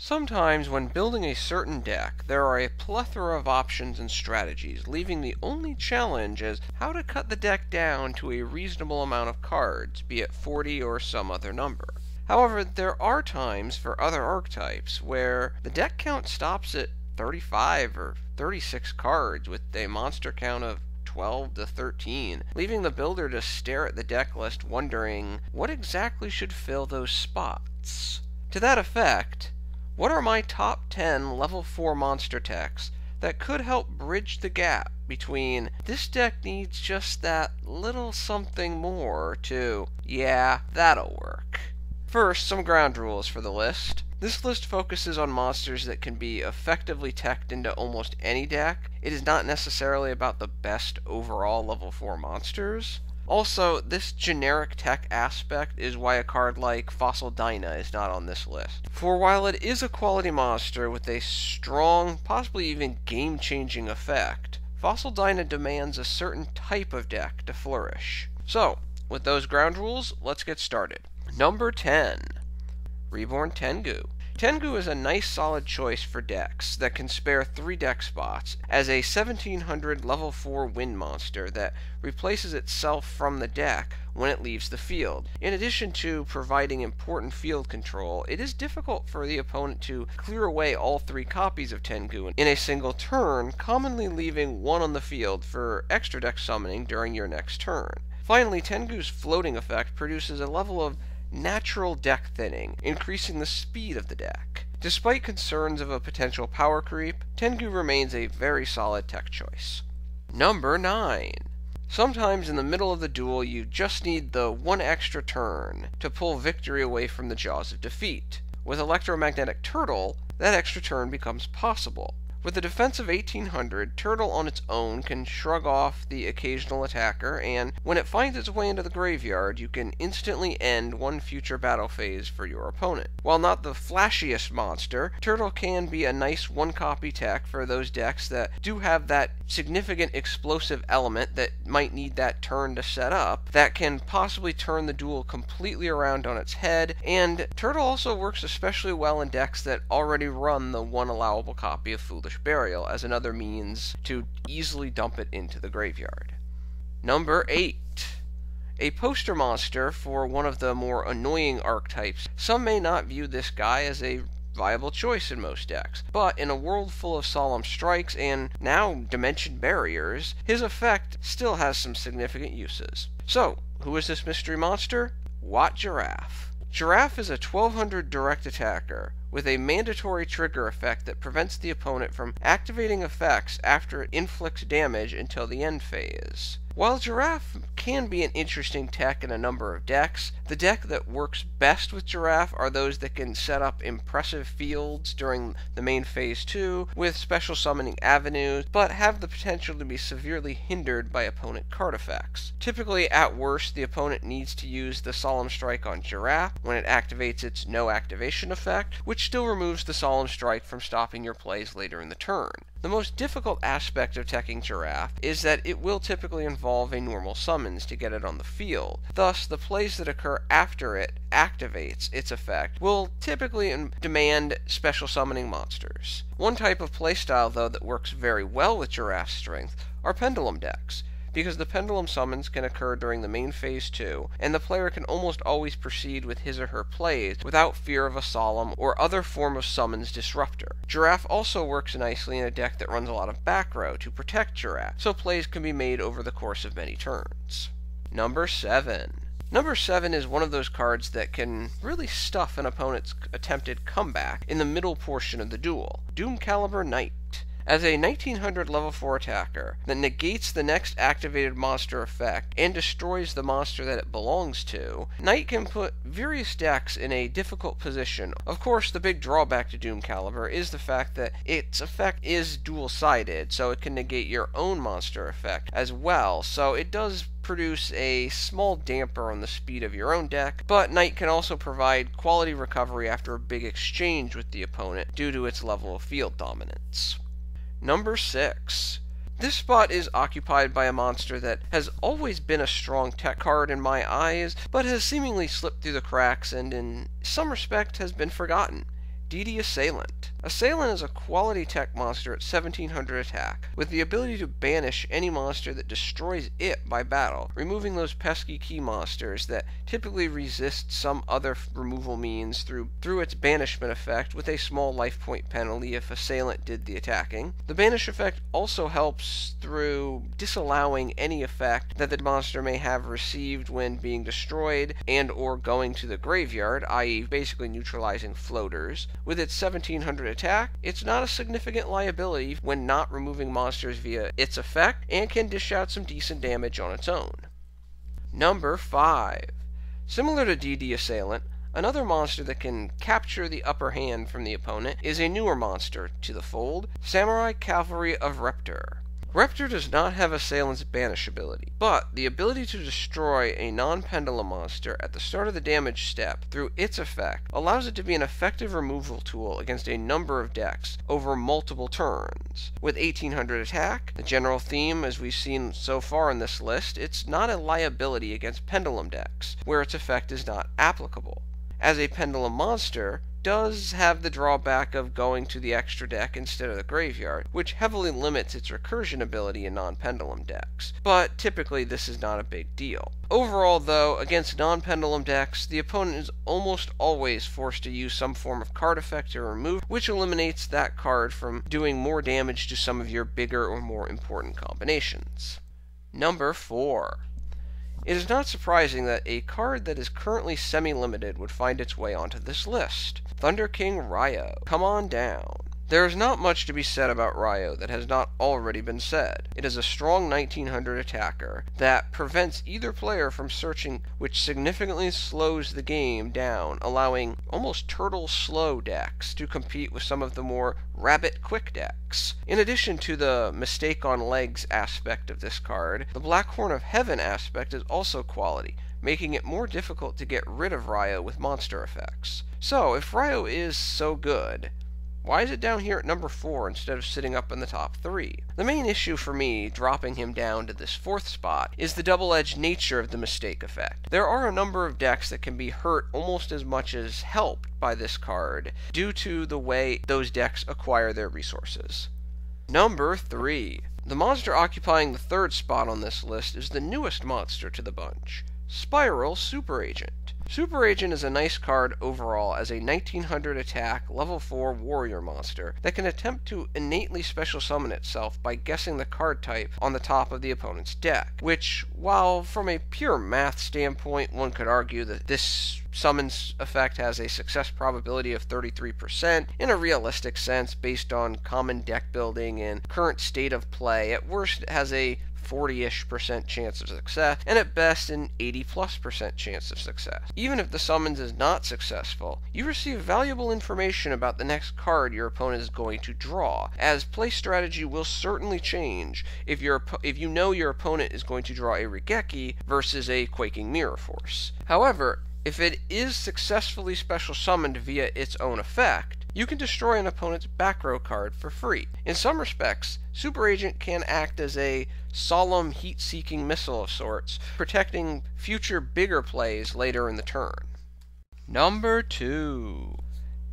Sometimes when building a certain deck, there are a plethora of options and strategies, leaving the only challenge as how to cut the deck down to a reasonable amount of cards, be it 40 or some other number. However, there are times for other archetypes where the deck count stops at 35 or 36 cards with a monster count of 12 to 13, leaving the builder to stare at the deck list wondering what exactly should fill those spots. To that effect, what are my top 10 level 4 monster techs that could help bridge the gap between this deck needs just that little something more to, yeah, that'll work? First, some ground rules for the list. This list focuses on monsters that can be effectively teched into almost any deck. It is not necessarily about the best overall level 4 monsters. Also, this generic tech aspect is why a card like Fossil Dyna is not on this list. For while it is a quality monster with a strong, possibly even game-changing effect, Fossil Dyna demands a certain type of deck to flourish. So, with those ground rules, let's get started. Number 10. Reborn Tengu. Tengu is a nice solid choice for decks that can spare 3 deck spots as a 1700 level 4 wind monster that replaces itself from the deck when it leaves the field. In addition to providing important field control, it is difficult for the opponent to clear away all 3 copies of Tengu in a single turn, commonly leaving 1 on the field for extra deck summoning during your next turn. Finally, Tengu's floating effect produces a level of natural deck thinning, increasing the speed of the deck. Despite concerns of a potential power creep, Tengu remains a very solid tech choice. Number 9. Sometimes in the middle of the duel you just need the 1 extra turn to pull victory away from the jaws of defeat. With Electromagnetic Turtle, that extra turn becomes possible. With a defense of 1800, Turtle on its own can shrug off the occasional attacker, and when it finds its way into the graveyard, you can instantly end 1 future battle phase for your opponent. While not the flashiest monster, Turtle can be a nice 1-copy tech for those decks that do have that significant explosive element that might need that turn to set up, that can possibly turn the duel completely around on its head, and Turtle also works especially well in decks that already run the 1 allowable copy of Foolish Burial as another means to easily dump it into the graveyard. Number 8. A poster monster for one of the more annoying archetypes. Some may not view this guy as a viable choice in most decks, but in a world full of solemn strikes and now dimension barriers, his effect still has some significant uses. So, who is this mystery monster? What Giraffe? Giraffe is a 1200 direct attacker with a mandatory trigger effect that prevents the opponent from activating effects after it inflicts damage until the end phase. While Giraffe can be an interesting tech in a number of decks, the deck that works best with Giraffe are those that can set up impressive fields during the main phase 2 with special summoning avenues, but have the potential to be severely hindered by opponent card effects. Typically, at worst, the opponent needs to use the Solemn Strike on Giraffe when it activates its no activation effect, which still removes the Solemn Strike from stopping your plays later in the turn. The most difficult aspect of teching Giraffe is that it will typically involve a normal summons to get it on the field. Thus, the plays that occur after it activates its effect will typically demand special summoning monsters. One type of playstyle, though, that works very well with Giraffe's strength are pendulum decks, because the pendulum summons can occur during the main phase 2, and the player can almost always proceed with his or her plays without fear of a solemn or other form of summons disruptor. Giraffe also works nicely in a deck that runs a lot of back row to protect Giraffe, so plays can be made over the course of many turns. Number 7. Number 7 is one of those cards that can really stuff an opponent's attempted comeback in the middle portion of the duel. Doomcaliber Knight. As a 1900 level 4 attacker that negates the next activated monster effect and destroys the monster that it belongs to, Knight can put various decks in a difficult position. Of course, the big drawback to Doomcaliber is the fact that its effect is dual-sided, so it can negate your own monster effect as well, so it does produce a small damper on the speed of your own deck, but Knight can also provide quality recovery after a big exchange with the opponent due to its level of field dominance. Number 6. This spot is occupied by a monster that has always been a strong tech card in my eyes, but has seemingly slipped through the cracks and in some respect has been forgotten. DD Assailant. Assailant is a quality tech monster at 1700 attack, with the ability to banish any monster that destroys it by battle, removing those pesky key monsters that typically resist some other removal means through its banishment effect with a small life point penalty if Assailant did the attacking. The banish effect also helps through disallowing any effect that the monster may have received when being destroyed and or going to the graveyard, i.e. basically neutralizing floaters. With its 1700 attack, it's not a significant liability when not removing monsters via its effect, and can dish out some decent damage on its own. Number 5. Similar to DD Assailant, another monster that can capture the upper hand from the opponent is a newer monster to the fold, Samurai Cavalry of Reptar. Reptar does not have Assailant's banish ability, but the ability to destroy a non-pendulum monster at the start of the damage step through its effect allows it to be an effective removal tool against a number of decks over multiple turns. With 1800 attack, the general theme as we've seen so far in this list, it's not a liability against pendulum decks, where its effect is not applicable. As a pendulum monster, does have the drawback of going to the extra deck instead of the graveyard, which heavily limits its recursion ability in non-pendulum decks, but typically this is not a big deal. Overall though, against non-pendulum decks, the opponent is almost always forced to use some form of card effect to remove, which eliminates that card from doing more damage to some of your bigger or more important combinations. Number 4. It is not surprising that a card that is currently semi-limited would find its way onto this list. Thunder King Raya. Come on down. There is not much to be said about Raya that has not already been said. It is a strong 1900 attacker that prevents either player from searching, which significantly slows the game down, allowing almost turtle slow decks to compete with some of the more rabbit quick decks. In addition to the mistake on legs aspect of this card, the Black Horn of Heaven aspect is also quality, making it more difficult to get rid of Raya with monster effects. So, if Raya is so good, why is it down here at number 4 instead of sitting up in the top 3? The main issue for me dropping him down to this 4th spot is the double-edged nature of the mistake effect. There are a number of decks that can be hurt almost as much as helped by this card due to the way those decks acquire their resources. Number 3. The monster occupying the 3rd spot on this list is the newest monster to the bunch, Spiral Super Agent. Super Agent is a nice card overall as a 1900 attack, level 4 warrior monster that can attempt to innately special summon itself by guessing the card type on the top of the opponent's deck, which, while from a pure math standpoint one could argue that this summons effect has a success probability of 33%, in a realistic sense based on common deck building and current state of play, at worst it has a 40-ish% chance of success, and at best an 80+% chance of success. Even if the summons is not successful, you receive valuable information about the next card your opponent is going to draw, as play strategy will certainly change if you know your opponent is going to draw a Regeki versus a Quaking Mirror Force. However, if it is successfully special summoned via its own effect, you can destroy an opponent's back row card for free. In some respects, Super Agent can act as a solemn heat-seeking missile of sorts, protecting future bigger plays later in the turn. Number 2.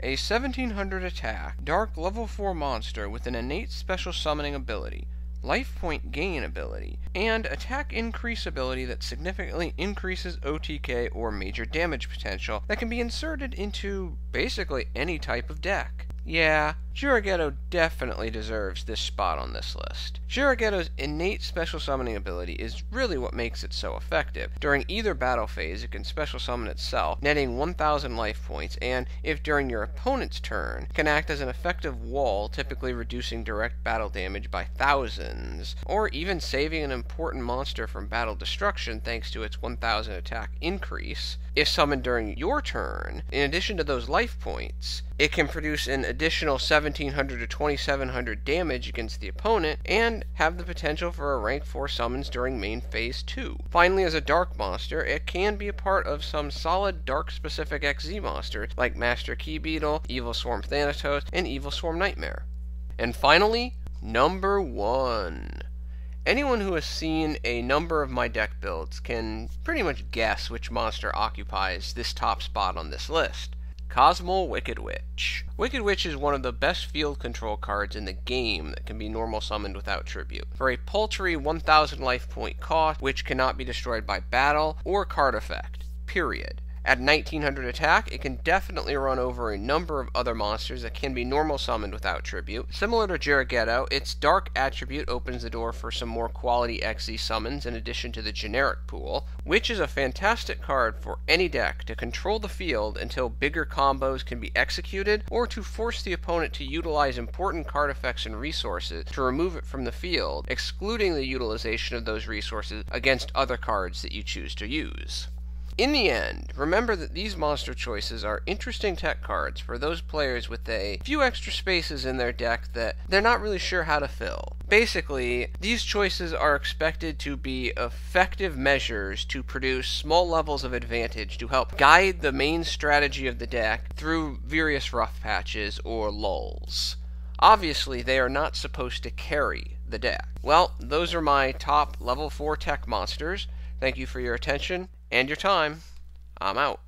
A 1700 attack, dark level 4 monster with an innate special summoning ability, life point gain ability, and attack increase ability that significantly increases OTK or major damage potential that can be inserted into basically any type of deck. Yeah, Juror Ghetto definitely deserves this spot on this list. Juror Ghetto's innate special summoning ability is really what makes it so effective. During either battle phase, it can special summon itself, netting 1000 life points, and if during your opponent's turn, can act as an effective wall, typically reducing direct battle damage by thousands, or even saving an important monster from battle destruction thanks to its 1000 attack increase. If summoned during your turn, in addition to those life points, it can produce an additional 1700 to 2700 damage against the opponent, and have the potential for a rank 4 summons during main phase 2. Finally, as a dark monster, it can be a part of some solid dark-specific XZ monsters, like Master Key Beetle, Evil Swarm Thanatos, and Evil Swarm Nightmare. And finally, number 1. Anyone who has seen a number of my deck builds can pretty much guess which monster occupies this top spot on this list. Cosmo Wicked Witch. Wicked Witch is one of the best field control cards in the game that can be normal summoned without tribute. For a paltry 1000 life point cost, which cannot be destroyed by battle or card effect. Period. At 1900 attack, it can definitely run over a number of other monsters that can be normal summoned without tribute. Similar to Juror Ghetto, its Dark attribute opens the door for some more quality XZ summons in addition to the generic pool, which is a fantastic card for any deck to control the field until bigger combos can be executed, or to force the opponent to utilize important card effects and resources to remove it from the field, excluding the utilization of those resources against other cards that you choose to use. In the end, remember that these monster choices are interesting tech cards for those players with a few extra spaces in their deck that they're not really sure how to fill. Basically, these choices are expected to be effective measures to produce small levels of advantage to help guide the main strategy of the deck through various rough patches or lulls. Obviously, they are not supposed to carry the deck. Well, those are my top level 4 tech monsters. Thank you for your attention and your time. I'm out.